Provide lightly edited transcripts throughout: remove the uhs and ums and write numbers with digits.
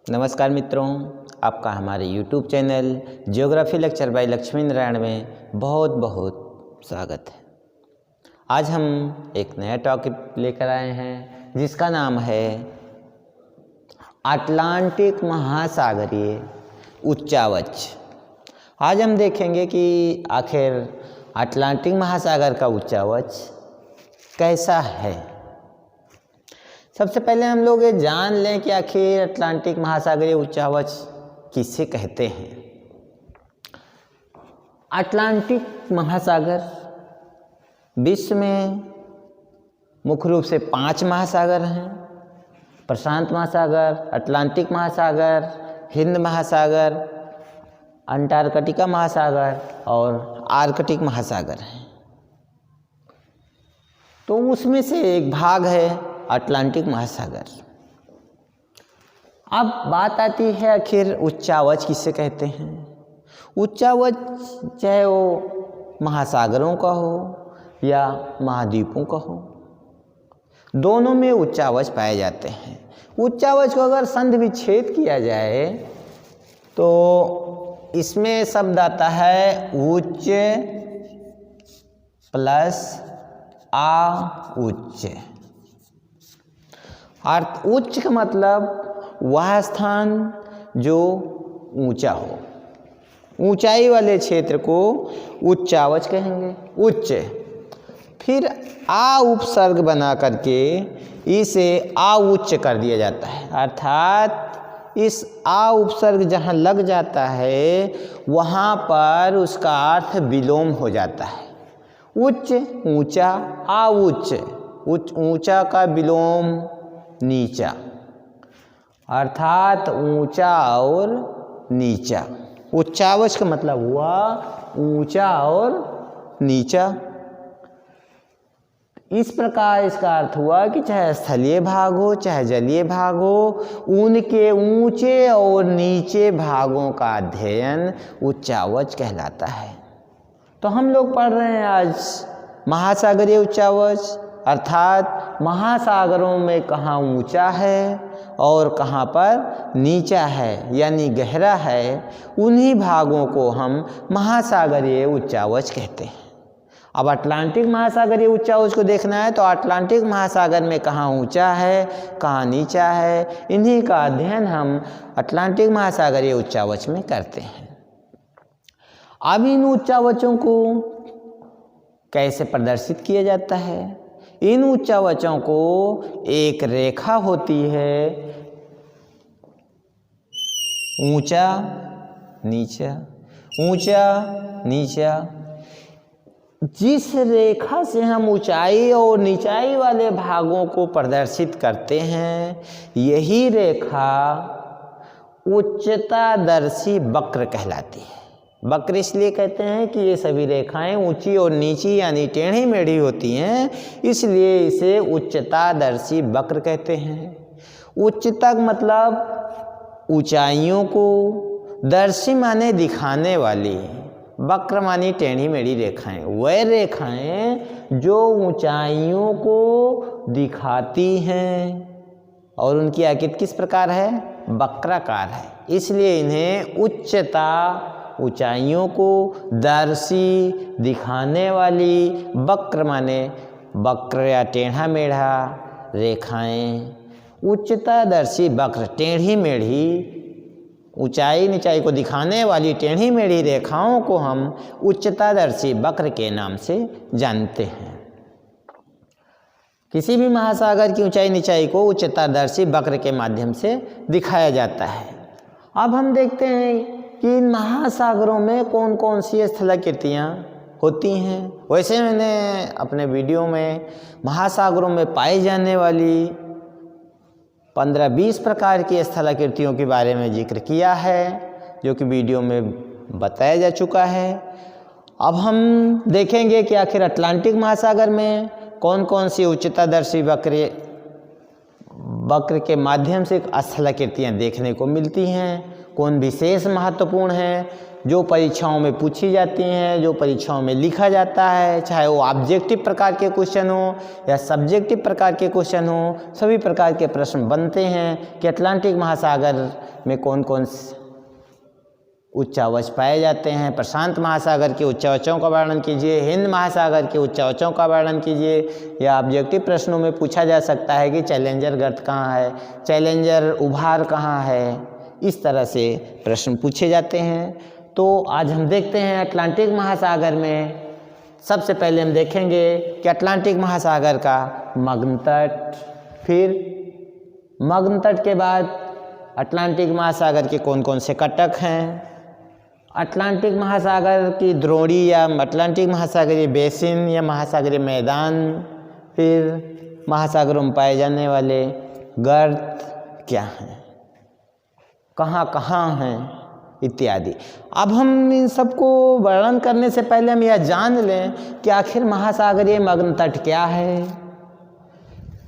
नमस्कार मित्रों, आपका हमारे YouTube channel geography lecture by Lakshmi Narayan में बहुत बहुत स्वागत है। आज हम एक नया टॉपिक लेकर आए हैं जिसका नाम है अटलांटिक महासागरीय उच्चावच। आज हम देखेंगे कि आखिर अटलांटिक महासागर का उच्चावच कैसा है। सबसे पहले हम लोग ये जान लें कि आखिर अटलांटिक महासागरीय उच्चावच किसे कहते हैं। अटलांटिक महासागर विश्व में मुख्य रूप से 5 महासागर हैं। प्रशांत महासागर, अटलांटिक महासागर, हिंद महासागर, अंटार्कटिका महासागर और आर्कटिक महासागर हैं। तो उसमें से एक भाग है अटलांटिक महासागर। अब बात आती है आखिर उच्चावच किसे कहते हैं। उच्चावच चाहे वो महासागरों का हो या महाद्वीपों का हो, दोनों में उच्चावच पाए जाते हैं। उच्चावच को अगर संधि विच्छेद किया जाए तो इसमें शब्द आता है उच्च प्लस आ उच्च। अर्थ उच्च का मतलब वह स्थान जो ऊंचा हो, ऊंचाई वाले क्षेत्र को उच्चावच कहेंगे, उच्च। फिर आ उपसर्ग बना करके इसे आ उच्च कर दिया जाता है। अर्थात इस आ उपसर्ग जहाँ लग जाता है वहाँ पर उसका अर्थ विलोम हो जाता है। उच्च ऊंचा, आ उच्च, उच्च ऊंचा का विलोम नीचा, अर्थात ऊंचा और नीचा। उच्चावच का मतलब हुआ ऊंचा और नीचा। इस प्रकार इसका अर्थ हुआ कि चाहे स्थलीय भाग हो चाहे जलीय भाग हो, उनके ऊंचे और नीचे भागों का अध्ययन उच्चावच कहलाता है। तो हम लोग पढ़ रहे हैं आज महासागरीय उच्चावच, अर्थात महासागरों में कहाँ ऊंचा है और कहाँ पर नीचा है यानी गहरा है, उन्हीं भागों को हम महासागरीय उच्चावच कहते हैं। अब अटलांटिक महासागरीय उच्चावच को देखना है तो अटलांटिक महासागर में कहाँ ऊंचा है कहाँ नीचा है, इन्हीं का अध्ययन हम अटलांटिक महासागरीय उच्चावच में करते हैं। अब इन उच्चावचों को कैसे प्रदर्शित किया जाता है। इन उच्चावचों को एक रेखा होती है, ऊंचा नीचा ऊंचा नीचा। जिस रेखा से हम ऊंचाई और नीचाई वाले भागों को प्रदर्शित करते हैं, यही रेखा उच्चतादर्शी वक्र कहलाती है। वक्र इसलिए कहते हैं कि ये सभी रेखाएं ऊंची और नीची यानी टेढ़ी मेढ़ी होती हैं, इसलिए इसे उच्चतादर्शी वक्र कहते हैं। उच्चता मतलब ऊंचाइयों को, दर्शी माने दिखाने वाली, वक्र मानी टेढ़ी मेढ़ी रेखाएं। वह रेखाएं जो ऊंचाइयों को दिखाती हैं और उनकी आकृति किस प्रकार है, वक्राकार है, इसलिए इन्हें उच्चता, ऊंचाइयों को दर्शी दिखाने वाली, वक्र माने वक्र या टेढ़ा मेढ़ा रेखाएं, उच्चतादर्शी वक्र, टेढ़ी मेढ़ी ऊंचाई नीचाई को दिखाने वाली टेढ़ी मेढ़ी रेखाओं को हम उच्चतादर्शी वक्र के नाम से जानते हैं। किसी भी महासागर की ऊंचाई नीचाई को उच्चतादर्शी वक्र के माध्यम से दिखाया जाता है। अब हम देखते हैं कि इन महासागरों में कौन कौन सी स्थलाकृतियाँ होती हैं। वैसे मैंने अपने वीडियो में महासागरों में पाई जाने वाली 15-20 प्रकार की स्थलाकृतियों के बारे में जिक्र किया है, जो कि वीडियो में बताया जा चुका है। अब हम देखेंगे कि आखिर अटलांटिक महासागर में कौन कौन सी उच्चतादर्शी वक्र के माध्यम से स्थलाकृतियाँ देखने को मिलती हैं, कौन विशेष महत्वपूर्ण है, जो परीक्षाओं में पूछी जाती हैं, जो परीक्षाओं में लिखा जाता है, चाहे वो ऑब्जेक्टिव प्रकार के क्वेश्चन हो या सब्जेक्टिव प्रकार के क्वेश्चन हो, सभी प्रकार के प्रश्न बनते हैं कि अटलांटिक महासागर में कौन कौन से उच्चावच पाए जाते हैं। प्रशांत महासागर के उच्चावचों का वर्णन कीजिए, हिंद महासागर के उच्चावचों का वर्णन कीजिए। या ऑब्जेक्टिव प्रश्नों में पूछा जा सकता है कि चैलेंजर गर्त कहाँ है, चैलेंजर उभार कहाँ है, इस तरह से प्रश्न पूछे जाते हैं। तो आज हम देखते हैं अटलांटिक महासागर में सबसे पहले हम देखेंगे कि अटलांटिक महासागर का मग्न तट, फिर मग्न तट के बाद अटलांटिक महासागर के कौन कौन से कटक हैं, अटलांटिक महासागर की द्रोणी या अटलांटिक महासागरीय बेसिन या महासागरीय मैदान, फिर महासागरों में पाए जाने वाले गर्त क्या हैं, कहाँ कहाँ हैं इत्यादि। अब हम इन सबको वर्णन करने से पहले हम यह जान लें कि आखिर महासागरीय मग्न तट क्या है,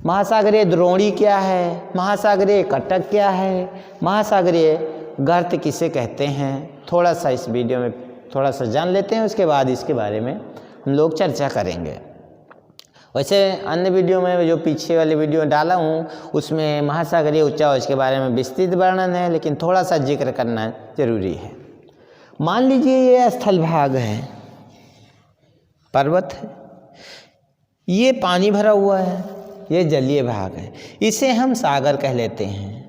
महासागरीय द्रोणी क्या है, महासागरीय कटक क्या है, महासागरीय गर्त किसे कहते हैं। थोड़ा सा इस वीडियो में थोड़ा सा जान लेते हैं, उसके बाद इसके बारे में हम लोग चर्चा करेंगे। वैसे अन्य वीडियो में जो पीछे वाले वीडियो डाला हूँ उसमें महासागरीय उच्चावच के बारे में विस्तृत वर्णन है, लेकिन थोड़ा सा जिक्र करना जरूरी है। मान लीजिए ये स्थल भाग है, पर्वत है, ये पानी भरा हुआ है, ये जलीय भाग है, इसे हम सागर कह लेते हैं।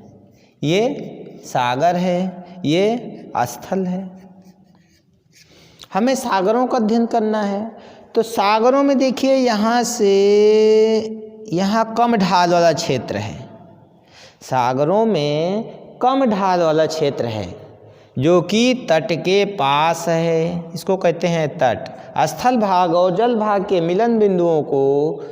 ये सागर है, ये स्थल है। हमें सागरों का अध्ययन करना है तो सागरों में देखिए यहाँ से यहाँ कम ढाल वाला क्षेत्र है, सागरों में कम ढाल वाला क्षेत्र है जो कि तट के पास है, इसको कहते हैं तट। स्थल भाग और जल भाग के मिलन बिंदुओं को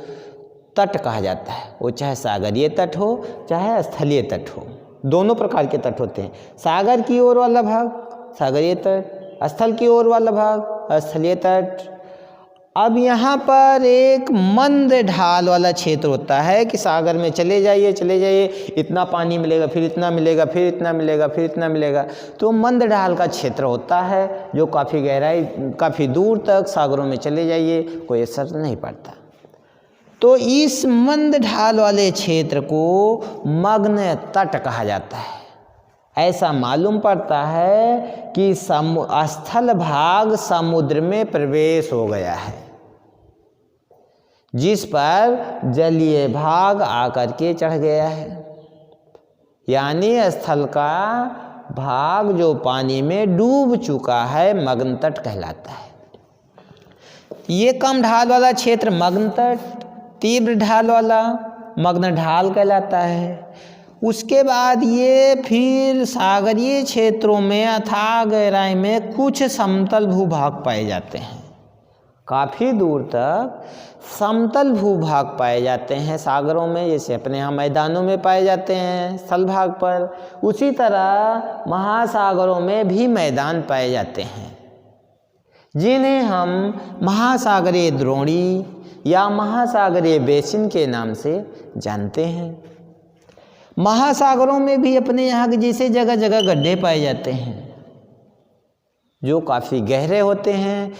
तट कहा जाता है, वो चाहे सागरीय तट हो चाहे स्थलीय तट हो, दोनों प्रकार के तट होते हैं। सागर की ओर वाला भाग सागरीय तट, स्थल की ओर वाला भाग स्थलीय तट। अब यहाँ पर एक मंद ढाल वाला क्षेत्र होता है कि सागर में चले जाइए, इतना पानी मिलेगा, फिर इतना मिलेगा, फिर इतना मिलेगा, फिर इतना मिलेगा। तो मंद ढाल का क्षेत्र होता है जो काफ़ी गहराई, काफ़ी दूर तक सागरों में चले जाइए, कोई असर नहीं पड़ता। तो इस मंद ढाल वाले क्षेत्र को मग्न तट कहा जाता है। ऐसा मालूम पड़ता है कि स्थल भाग समुद्र में प्रवेश हो गया है, जिस पर जलीय भाग आकर के चढ़ गया है, यानी स्थल का भाग जो पानी में डूब चुका है मग्न तट कहलाता है। ये कम ढाल वाला क्षेत्र मग्न तट, तीव्र ढाल वाला मग्न ढाल कहलाता है। उसके बाद ये फिर सागरीय क्षेत्रों में अथाह गहराई में कुछ समतल भूभाग पाए जाते हैं, काफ़ी दूर तक समतल भूभाग पाए जाते हैं सागरों में, जैसे अपने यहाँ मैदानों में पाए जाते हैं स्थल भाग पर, उसी तरह महासागरों में भी मैदान पाए जाते हैं, जिन्हें हम महासागरीय द्रोणी या महासागरीय बेसिन के नाम से जानते हैं। महासागरों में भी अपने यहाँ के जैसे जगह जगह गड्ढे पाए जाते हैं जो काफ़ी गहरे होते हैं।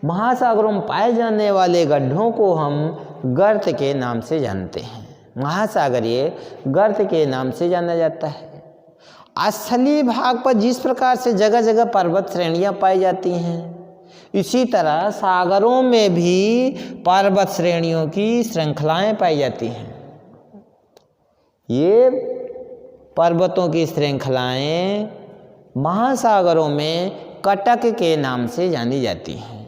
महासागरों में पाए जाने वाले गड्ढों को हम गर्त के नाम से जानते हैं, महासागरीय गर्त के नाम से जाना जाता है। स्थलीय भाग पर जिस प्रकार से जगह जगह पर्वत श्रेणियाँ पाई जाती हैं, इसी तरह सागरों में भी पर्वत श्रेणियों की श्रृंखलाएं पाई जाती हैं। ये पर्वतों की श्रृंखलाएं महासागरों में कटक के नाम से जानी जाती हैं,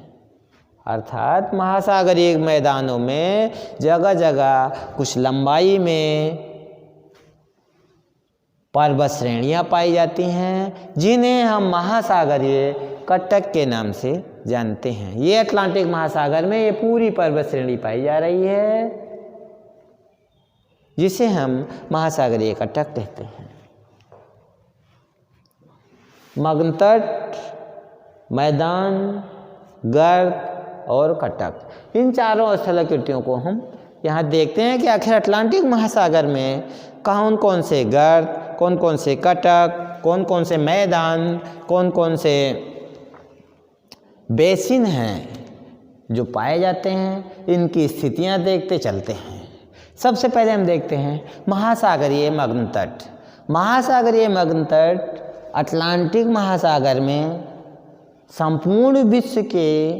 अर्थात महासागरीय मैदानों में जगह जगह कुछ लंबाई में पर्वत श्रेणियाँ पाई जाती हैं, जिन्हें हम महासागरीय कटक के नाम से जानते हैं। ये अटलांटिक महासागर में ये पूरी पर्वत श्रेणी पाई जा रही है, जिसे हम महासागरीय कटक कहते हैं। मग्न तट, मैदान, गर्त और कटक, इन चारों स्थलाकृतियों को हम यहाँ देखते हैं कि आखिर अटलांटिक महासागर में कौन कौन से गर्त, कौन कौन से कटक, कौन कौन से मैदान, कौन कौन से बेसिन हैं जो पाए जाते हैं, इनकी स्थितियां देखते चलते हैं। सबसे पहले हम देखते हैं महासागरीय मग्न तट। महासागरीय मग्न तट अटलांटिक महासागर में संपूर्ण विश्व के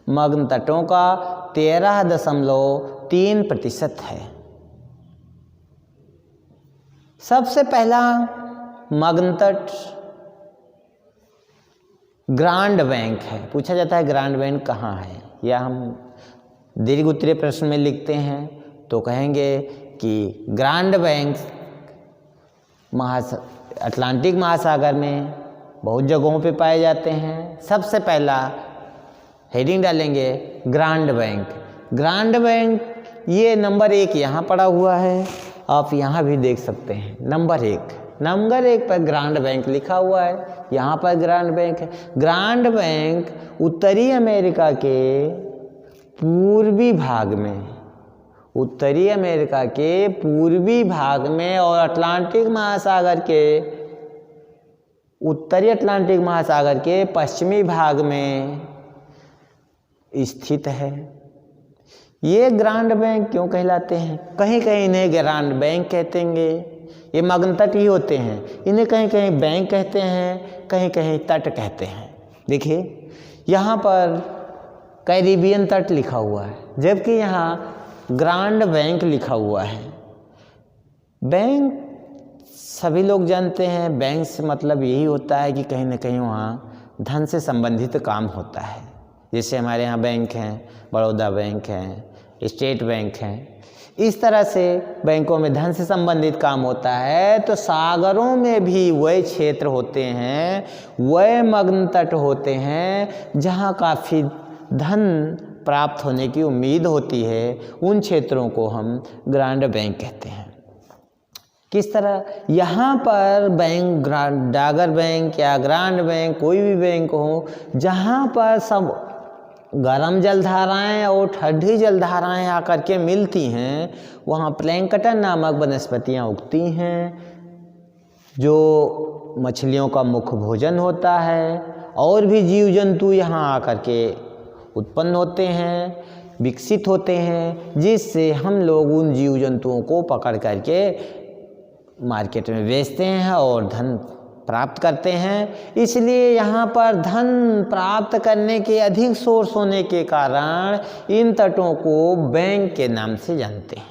मग्न तटों का 13.3% है। सबसे पहला मग्न तट ग्रांड बैंक है। पूछा जाता है ग्रांड बैंक कहाँ है, या हम दीर्घ उत्तरीय प्रश्न में लिखते हैं तो कहेंगे कि ग्रांड बैंक अटलांटिक महासागर में बहुत जगहों पे पाए जाते हैं। सबसे पहला हेडिंग डालेंगे ग्रांड बैंक। ग्रांड बैंक ये नंबर 1 यहाँ पड़ा हुआ है, आप यहाँ भी देख सकते हैं नंबर 1 पर ग्रांड बैंक लिखा हुआ है। यहाँ पर ग्रांड बैंक है। ग्रांड बैंक उत्तरी अमेरिका के पूर्वी भाग में, उत्तरी अमेरिका के पूर्वी भाग में और अटलांटिक महासागर के उत्तरी अटलांटिक महासागर के पश्चिमी भाग में स्थित है। ये ग्रांड बैंक क्यों कहलाते हैं? कहीं कहीं इन्हें ग्रांड बैंक कहते हैं। ये मग्न तट ही होते हैं, इन्हें कहीं कहीं बैंक कहते हैं, कहीं कहीं तट कहते हैं। देखिए यहाँ पर कैरिबियन तट लिखा हुआ है, जबकि यहाँ ग्रांड बैंक लिखा हुआ है। बैंक सभी लोग जानते हैं, बैंक से मतलब यही होता है कि कहीं ना कहीं वहाँ धन से संबंधित काम होता है। जैसे हमारे यहाँ बैंक हैं, बड़ौदा बैंक हैं, स्टेट बैंक हैं, इस तरह से बैंकों में धन से संबंधित काम होता है। तो सागरों में भी वह क्षेत्र होते हैं, वह मग्न तट होते हैं जहाँ काफ़ी धन प्राप्त होने की उम्मीद होती है। उन क्षेत्रों को हम ग्रांड बैंक कहते हैं। किस तरह? यहाँ पर बैंक डागर बैंक या ग्रांड बैंक, कोई भी बैंक हो, जहाँ पर सब गर्म जलधाराएं और ठंडी जलधाराएं आकर के मिलती हैं, वहाँ प्लैंकटन नामक वनस्पतियाँ उगती हैं जो मछलियों का मुख्य भोजन होता है। और भी जीव जंतु यहाँ आकर के उत्पन्न होते हैं, विकसित होते हैं, जिससे हम लोग उन जीव जंतुओं को पकड़ करके मार्केट में बेचते हैं और धन प्राप्त करते हैं। इसलिए यहाँ पर धन प्राप्त करने के अधिक सोर्स होने के कारण इन तटों को बैंक के नाम से जानते हैं।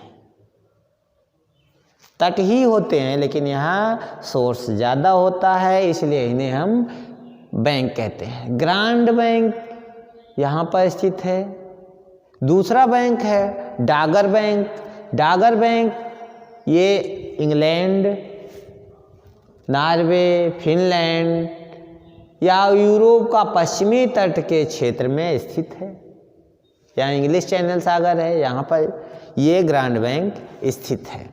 तट ही होते हैं लेकिन यहाँ सोर्स ज़्यादा होता है, इसलिए इन्हें हम बैंक कहते हैं। ग्रांड बैंक यहाँ पर स्थित है। दूसरा बैंक है डागर बैंक। डागर बैंक ये इंग्लैंड, नॉर्वे, फिनलैंड या यूरोप का पश्चिमी तट के क्षेत्र में स्थित है। यहाँ इंग्लिश चैनल सागर है, यहाँ पर ये ग्रांड बैंक स्थित है।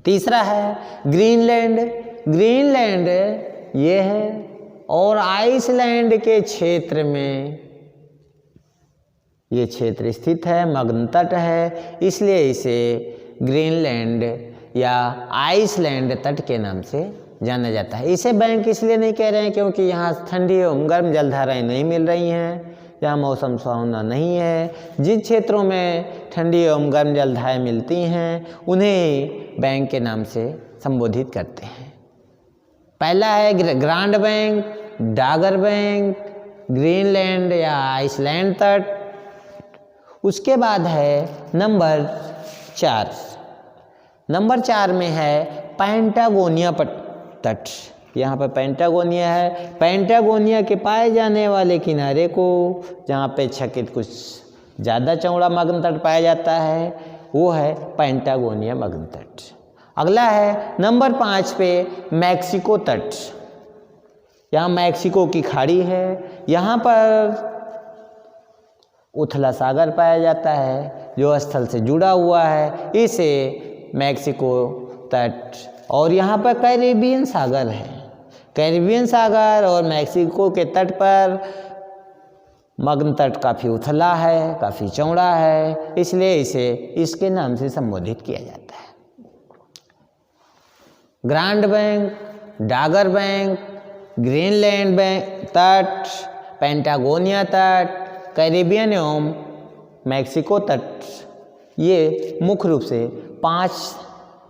तीसरा है ग्रीनलैंड। ग्रीनलैंड ये है और आइसलैंड के क्षेत्र में ये क्षेत्र स्थित है, मग्न तट है, इसलिए इसे ग्रीनलैंड या आइसलैंड तट के नाम से जाना जाता है। इसे बैंक इसलिए नहीं कह रहे हैं क्योंकि यहाँ ठंडी एवं गर्म जलधाराएं नहीं मिल रही हैं, जहाँ मौसम सुहावना नहीं है। जिन क्षेत्रों में ठंडी एवं गर्म जलधाराएं मिलती हैं उन्हें बैंक के नाम से संबोधित करते हैं। पहला है grand bank, Dagar bank, Greenland या आइसलैंड तट। उसके बाद है नंबर 4। नंबर 4 में है पैंटागोनिया तट। यहाँ पर पैंटागोनिया है। पैंटागोनिया के पाए जाने वाले किनारे को, जहाँ पे छकित कुछ ज़्यादा चौड़ा मग्न तट पाया जाता है, वो है पैंटागोनिया मग्न तट। अगला है नंबर 5 पे मैक्सिको तट। यहाँ मैक्सिको की खाड़ी है, यहाँ पर उथला सागर पाया जाता है जो स्थल से जुड़ा हुआ है, इसे मैक्सिको तट। और यहाँ पर कैरिबियन सागर है। कैरिबियन सागर और मैक्सिको के तट पर मग्न तट काफ़ी उथला है, काफ़ी चौड़ा है, इसलिए इसे इसके नाम से संबोधित किया जाता है। Grand bank, Dagar bank, Greenland bank तट, पेंटागोनिया तट, कैरिबियन एवं मैक्सिको तट, ये मुख्य रूप से 5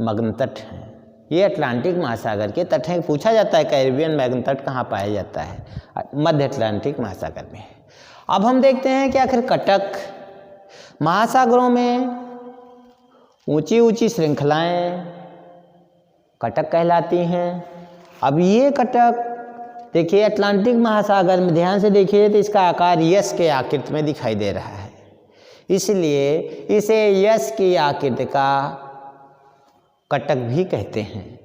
मग्न तट हैं। ये अटलांटिक महासागर के तट हैं। पूछा जाता है कैरिबियन मैग्न तट कहाँ पाया जाता है, मध्य अटलांटिक महासागर में। अब हम देखते हैं कि आखिर कटक महासागरों में ऊंची ऊंची श्रृंखलाएं कटक कहलाती हैं। अब ये कटक देखिए अटलांटिक महासागर में ध्यान से देखिए तो इसका आकार यस के आकृति में दिखाई दे रहा है, इसलिए इसे यस की आकृति का कटक भी कहते हैं।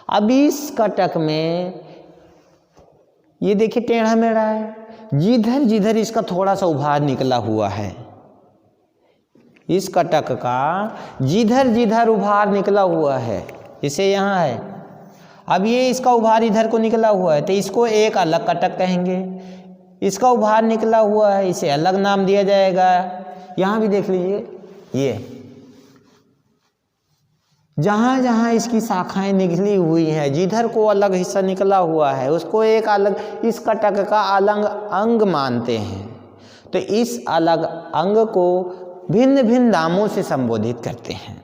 अब इस कटक में ये देखिए टेढ़ा मेढ़ा है, जिधर जिधर इसका थोड़ा सा उभार निकला हुआ है, इस कटक का जिधर जिधर उभार निकला हुआ है, इसे यहाँ है, अब ये इसका उभार इधर को निकला हुआ है तो इसको एक अलग कटक कहेंगे। इसका उभार निकला हुआ है, इसे अलग नाम दिया जाएगा। यहाँ भी देख लीजिए, ये जहाँ जहाँ इसकी शाखाएं निकली हुई हैं, जिधर को अलग हिस्सा निकला हुआ है उसको एक अलग, इस कटक का अलग अंग मानते हैं। तो इस अलग अंग को भिन्न भिन्न नामों से संबोधित करते हैं।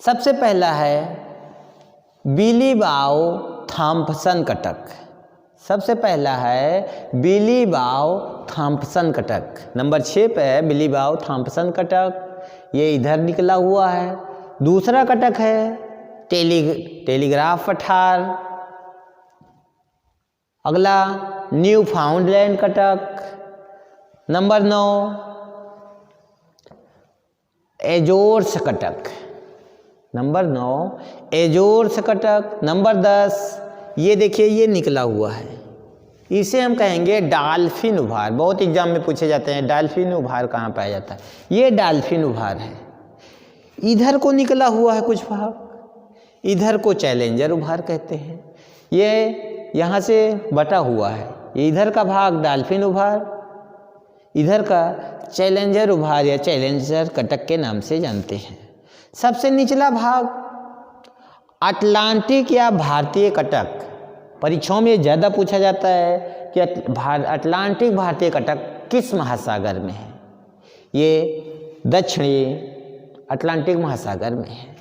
सबसे पहला है बिलीबाओ थॉम्पसन कटक। सबसे पहला है बिलीबाओ थॉम्पसन कटक। नंबर 6 पे है बिलीबाओ थॉम्पसन कटक, ये इधर निकला हुआ है। दूसरा कटक है टेलीग्राफ पठार। अगला न्यू फाउंडलैंड कटक। नंबर 9 एजोर्स कटक। नंबर 9 एजोर्स कटक। नंबर 10 ये देखिए ये निकला हुआ है, इसे हम कहेंगे डॉल्फिन उभार। बहुत एग्जाम में पूछे जाते हैं डॉल्फिन उभार कहाँ पाया जाता है, ये डॉल्फिन उभार है। इधर को निकला हुआ है कुछ भाग, इधर को चैलेंजर उभार कहते हैं। ये यहाँ से बटा हुआ है, इधर का भाग डॉल्फिन उभार, इधर का चैलेंजर उभार या चैलेंजर कटक के नाम से जानते हैं। सबसे निचला भाग अटलांटिक या भारतीय कटक। परीक्षाओं में ज़्यादा पूछा जाता है कि अटलांटिक भारतीय कटक किस महासागर में है। ये दक्षिणी अटलांटिक महासागर में है।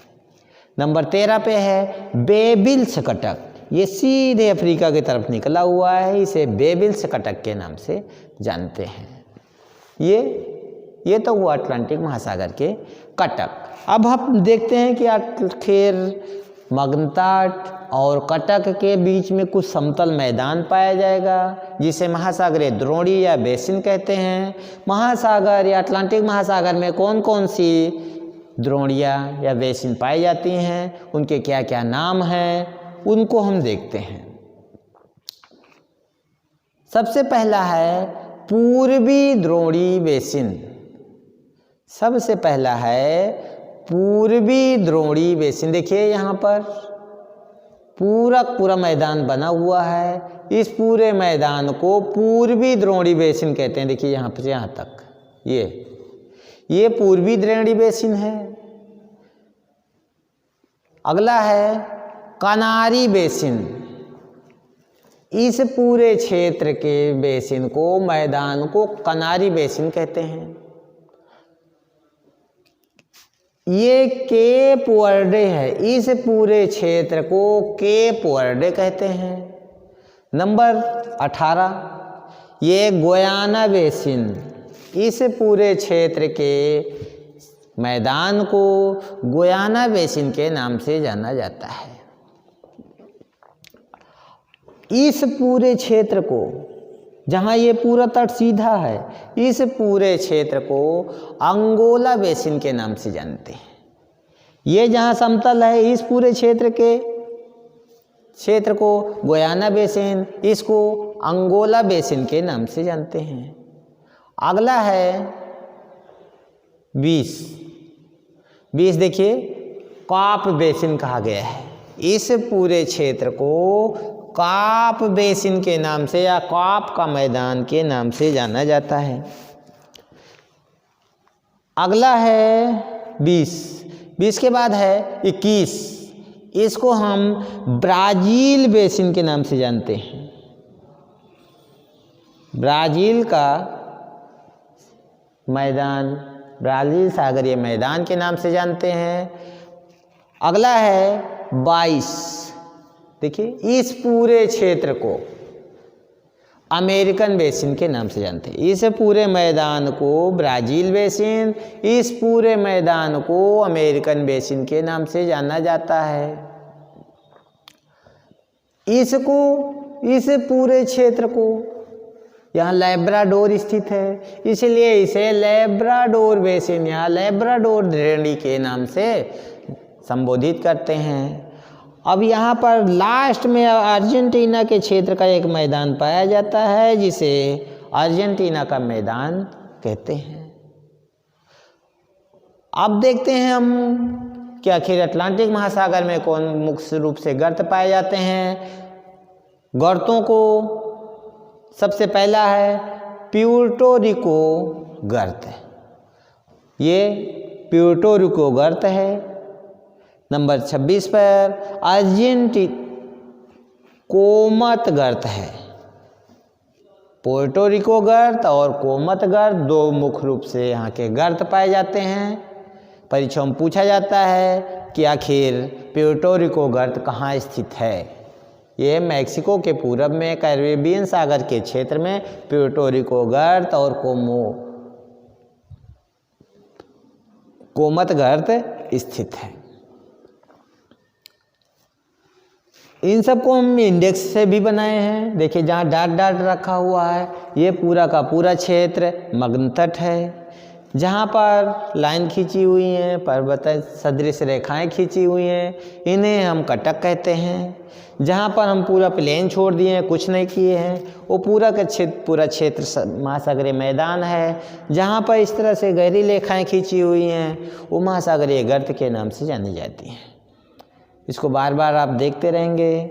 नंबर 13 पे है बेबिल्स कटक। ये सीधे अफ्रीका की तरफ निकला हुआ है, इसे बेबिल्स कटक के नाम से जानते हैं। ये तो हुआ अटलांटिक महासागर के कटक। अब हम देखते हैं कि आखिर मग्नतट और कटक के बीच में कुछ समतल मैदान पाया जाएगा, जिसे महासागरीय द्रोणी या बेसिन कहते हैं। महासागर या अटलांटिक महासागर में कौन कौन सी द्रोणियाँ या बेसिन पाई जाती हैं, उनके क्या क्या नाम हैं, उनको हम देखते हैं। सबसे पहला है पूर्वी द्रोणी बेसिन। सबसे पहला है पूर्वी द्रोणी बेसिन। देखिए यहाँ पर पूरा मैदान बना हुआ है, इस पूरे मैदान को पूर्वी द्रोणी बेसिन कहते हैं। देखिए यहाँ से यहाँ तक ये पूर्वी द्रोणी बेसिन है। अगला है कनारी बेसिन। इस पूरे क्षेत्र के बेसिन को, मैदान को कनारी बेसिन कहते हैं। ये केप वर्डे है, इस पूरे क्षेत्र को केप वर्डे कहते हैं। नंबर 18 ये गुयाना बेसिन। इस पूरे क्षेत्र के मैदान को गुयाना बेसिन के नाम से जाना जाता है। इस पूरे क्षेत्र को, जहाँ ये पूरा तट सीधा है, इस पूरे क्षेत्र को अंगोला बेसिन के नाम से जानते हैं। ये जहाँ समतल है, इस पूरे क्षेत्र को गुयाना बेसिन, इसको अंगोला बेसिन के नाम से जानते हैं। अगला है 20 देखिए काप बेसिन कहा गया है। इस पूरे क्षेत्र को काप बेसिन के नाम से या काप का मैदान के नाम से जाना जाता है। अगला है 20 के बाद है 21। इसको हम ब्राज़ील बेसिन के नाम से जानते हैं। ब्राज़ील का मैदान ब्राज़ील सागरीय मैदान के नाम से जानते हैं। अगला है 22। देखिए इस पूरे क्षेत्र को अमेरिकन बेसिन के नाम से जानते हैं। इस पूरे मैदान को ब्राज़ील बेसिन, इस पूरे मैदान को अमेरिकन बेसिन के नाम से जाना जाता है। इसको, इस पूरे क्षेत्र को, यहाँ लैब्राडोर स्थित है इसलिए इसे लैब्राडोर बेसिन या लैब्राडोर श्रेणी के नाम से संबोधित करते हैं। अब यहाँ पर लास्ट में अर्जेंटीना के क्षेत्र का एक मैदान पाया जाता है जिसे अर्जेंटीना का मैदान कहते हैं। अब देखते हैं हम कि आखिर अटलांटिक महासागर में कौन मुख्य रूप से गर्त पाए जाते हैं। गर्तों को सबसे पहला है प्यूर्टो रिको गर्त। ये प्यूर्टो रिको गर्त है। नंबर 26 पर अर्जेंटीना कोमत गर्त है। पोर्टो रिको गर्त और कोमत गर्त दो मुख्य रूप से यहाँ के गर्त पाए जाते हैं। परीक्षाओं में पूछा जाता है कि आखिर प्यूर्टो रिको गर्त कहाँ स्थित है। ये मैक्सिको के पूरब में कैरेबियन सागर के क्षेत्र में प्यूर्टो रिको गर्त और कोमत गर्त स्थित है। इन सबको हम इंडेक्स से भी बनाए हैं। देखिए जहाँ डॉट डॉट रखा हुआ है ये पूरा का पूरा क्षेत्र मग्न तट है। जहाँ पर लाइन खींची हुई हैं, पर्वत सदृश रेखाएं खींची हुई हैं, इन्हें हम कटक कहते हैं। जहाँ पर हम पूरा प्लेन छोड़ दिए हैं, कुछ नहीं किए हैं, वो पूरा क्षेत्र महासागरीय मैदान है। जहाँ पर इस तरह से गहरी रेखाएं खींची हुई हैं वो महासागरीय गर्त के नाम से जानी जाती हैं। इसको बार बार आप देखते रहेंगे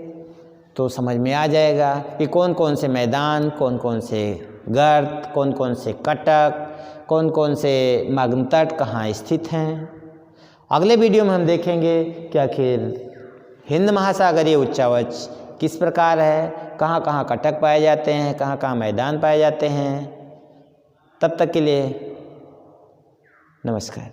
तो समझ में आ जाएगा कि कौन कौन से मैदान, कौन कौन से गर्त, कौन कौन से कटक, कौन कौन से मग्न तट कहाँ स्थित हैं। अगले वीडियो में हम देखेंगे कि आखिर हिंद महासागरीय उच्चावच किस प्रकार है, कहाँ कहाँ कटक पाए जाते हैं, कहाँ कहाँ मैदान पाए जाते हैं। तब तक के लिए नमस्कार।